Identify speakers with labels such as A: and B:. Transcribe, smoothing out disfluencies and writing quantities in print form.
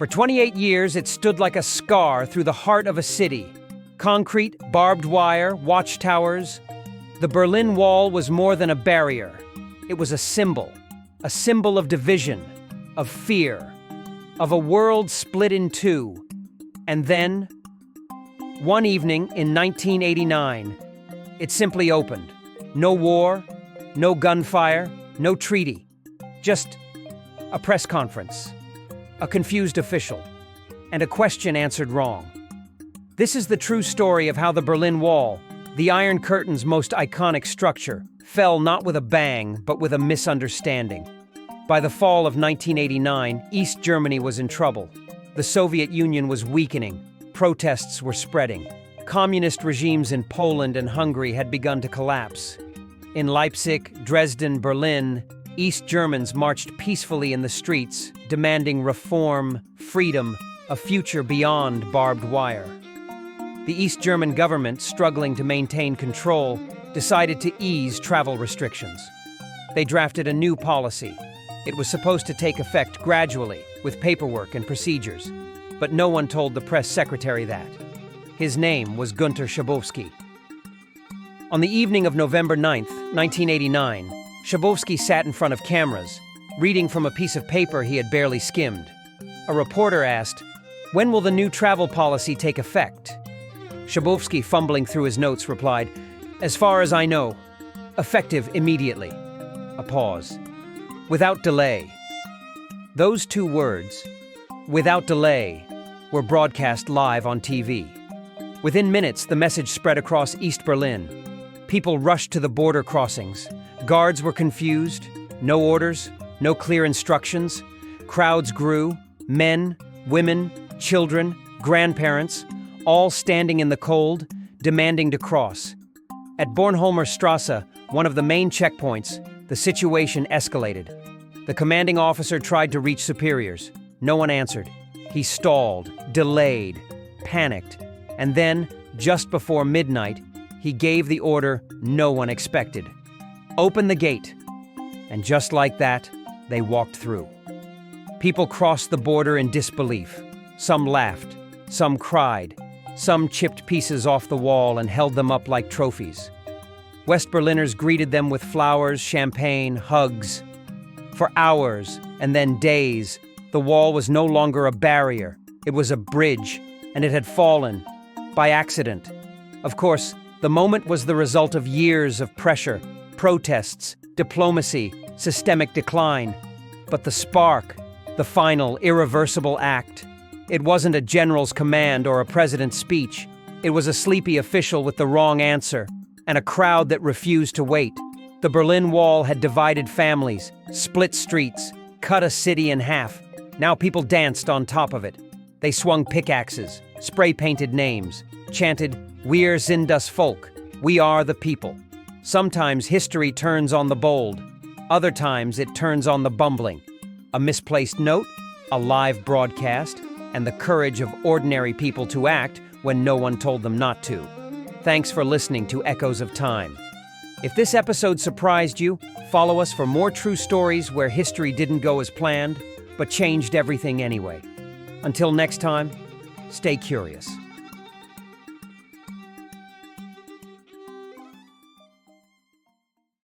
A: For 28 years, it stood like a scar through the heart of a city. Concrete, barbed wire, watchtowers. The Berlin Wall was more than a barrier. It was a symbol of division, of fear, of a world split in two. And then, one evening in 1989, it simply opened. No war, no gunfire, no treaty. Just a press conference, a confused official, and a question answered wrong. This is the true story of how the Berlin Wall, the Iron Curtain's most iconic structure, fell not with a bang, but with a misunderstanding. By the fall of 1989, East Germany was in trouble. The Soviet Union was weakening. Protests were spreading. Communist regimes in Poland and Hungary had begun to collapse. In Leipzig, Dresden, Berlin, East Germans marched peacefully in the streets, demanding reform, freedom, a future beyond barbed wire. The East German government, struggling to maintain control, decided to ease travel restrictions. They drafted a new policy. It was supposed to take effect gradually, with paperwork and procedures. But no one told the press secretary that. His name was Günter Schabowski. On the evening of November 9th, 1989, Schabowski sat in front of cameras, reading from a piece of paper he had barely skimmed. A reporter asked, "When will the new travel policy take effect?" Schabowski, fumbling through his notes, replied, "As far as I know, effective immediately." A pause. "Without delay." Those two words, "without delay," were broadcast live on TV. Within minutes, the message spread across East Berlin. People rushed to the border crossings. Guards were confused. No orders, no clear instructions. Crowds grew. Men, women, children, grandparents, all standing in the cold, demanding to cross. At Bornholmer Strasse, one of the main checkpoints, the situation escalated. The commanding officer tried to reach superiors. No one answered. He stalled, delayed, panicked, and then, just before midnight, he gave the order no one expected. "Open the gate." And just like that, they walked through. People crossed the border in disbelief. Some laughed, some cried, some chipped pieces off the wall and held them up like trophies. West Berliners greeted them with flowers, champagne, hugs. For hours, and then days, the wall was no longer a barrier. It was a bridge, and it had fallen by accident. Of course, the moment was the result of years of pressure, protests, diplomacy, systemic decline. But the spark, the final, irreversible act, it wasn't a general's command or a president's speech. It was a sleepy official with the wrong answer, and a crowd that refused to wait. The Berlin Wall had divided families, split streets, cut a city in half. Now people danced on top of it. They swung pickaxes, spray-painted names, chanted, "Wir sind das Volk," "We are the people." Sometimes history turns on the bold. Other times it turns on the bumbling. A misplaced note, a live broadcast, and the courage of ordinary people to act when no one told them not to. Thanks for listening to Echoes of Time. If this episode surprised you, follow us for more true stories where history didn't go as planned, but changed everything anyway. Until next time, stay curious.